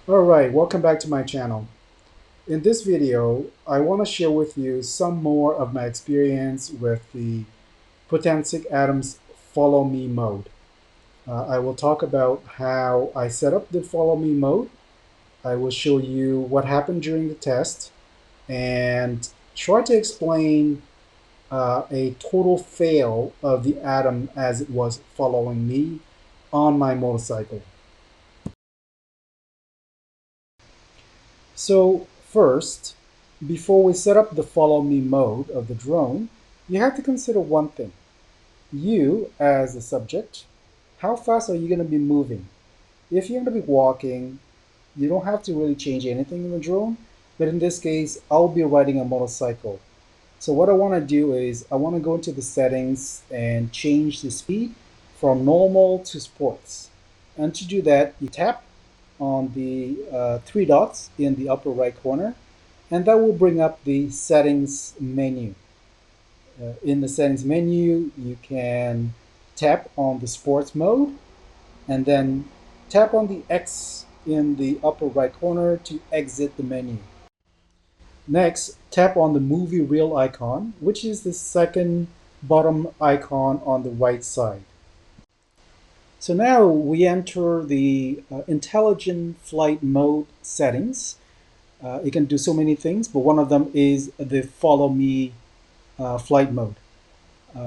Alright, welcome back to my channel. In this video, I want to share with you some more of my experience with the Potensic Atom's Follow Me mode. I will talk about how I set up the Follow Me mode. I will show you what happened during the test and try to explain a total fail of the Atom as it was following me on my motorcycle. So first, before we set up the follow me mode of the drone, you have to consider one thing. You, as the subject, how fast are you going to be moving? If you're going to be walking, you don't have to really change anything in the drone. But in this case, I'll be riding a motorcycle. So what I want to do is I want to go into the settings and change the speed from normal to sports. And to do that, you tap on the three dots in the upper right corner, and that will bring up the settings menu. In the settings menu, you can tap on the sports mode and then tap on the X in the upper right corner to exit the menu. Next, tap on the movie reel icon, which is the second bottom icon on the right side. So now we enter the intelligent flight mode settings. It can do so many things, but one of them is the follow me flight mode.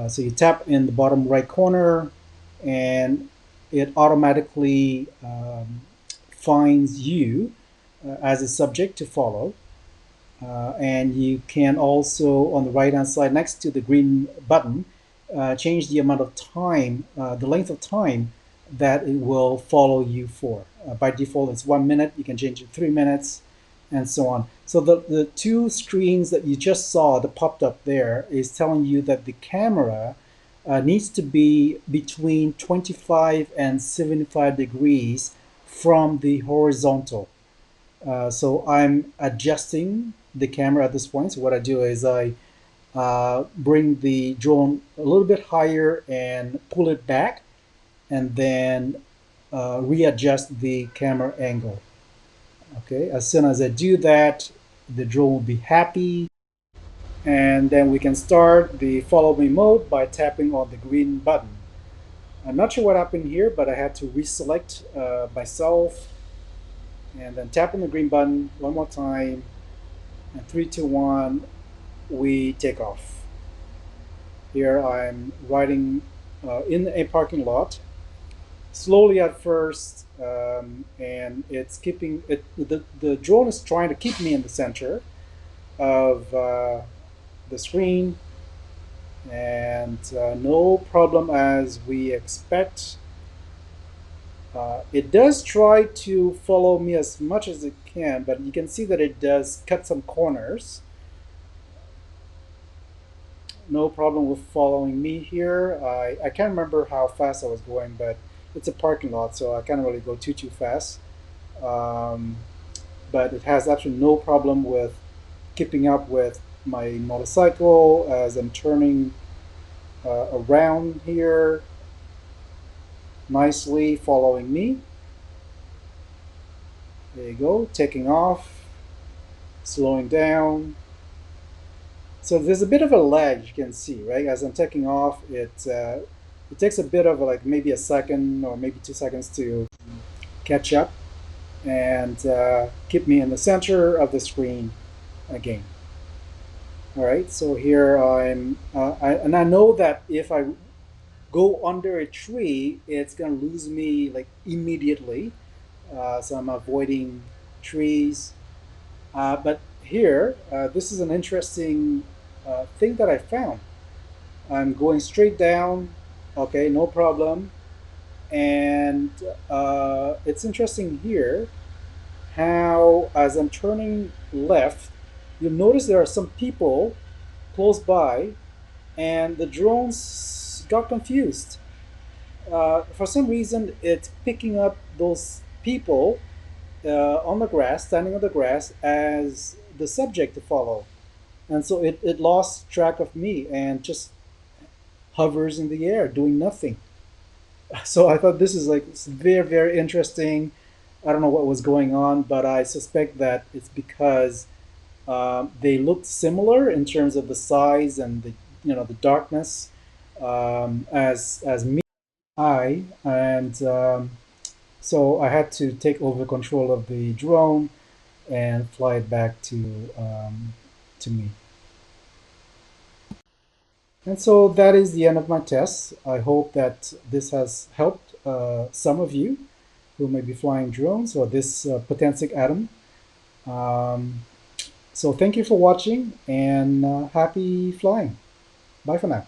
So you tap in the bottom right corner and it automatically finds you as a subject to follow. And you can also, on the right hand side next to the green button, change the amount of time, the length of time that it will follow you for. By default, it's 1 minute. You can change it 3 minutes and so on. So the two screens that you just saw that popped up there is telling you that the camera needs to be between 25 and 75 degrees from the horizontal. So I'm adjusting the camera at this point. So what I do is I bring the drone a little bit higher and pull it back, and then readjust the camera angle. Okay, as soon as I do that, the drone will be happy, and then we can start the follow me mode by tapping on the green button. I'm not sure what happened here, but I had to reselect myself and then tap on the green button one more time, and 3, 2, 1, we take off. Here I'm riding in a parking lot, slowly at first, and it's keeping it. The drone is trying to keep me in the center of the screen, and no problem as we expect. It does try to follow me as much as it can, but you can see that it does cut some corners. No problem with following me here. I can't remember how fast I was going, but it's a parking lot, so I can't really go too fast. Um, but it has absolutely no problem with keeping up with my motorcycle as I'm turning around here, nicely following me. There you go, taking off, slowing down. So there's a bit of a lag, you can see, right? As I'm taking off, it takes a bit of like maybe a second or maybe 2 seconds to catch up and keep me in the center of the screen again. All right, so here and I know that if I go under a tree, it's gonna lose me like immediately. So I'm avoiding trees. But here, this is an interesting thing that I found. I'm going straight down, okay, no problem. And it's interesting here how, as I'm turning left, you'll notice there are some people close by, and the drones got confused. For some reason, it's picking up those people on the grass, standing on the grass, as the subject to follow. And so it lost track of me and just hovers in the air doing nothing. So I thought this is like very, very interesting. I don't know what was going on, but I suspect that it's because they looked similar in terms of the size and the the darkness as me. I and So I had to take over control of the drone and fly it back to me. And so that is the end of my test. I hope that this has helped some of you who may be flying drones or this Potensic Atom. Um, so thank you for watching and happy flying. Bye for now.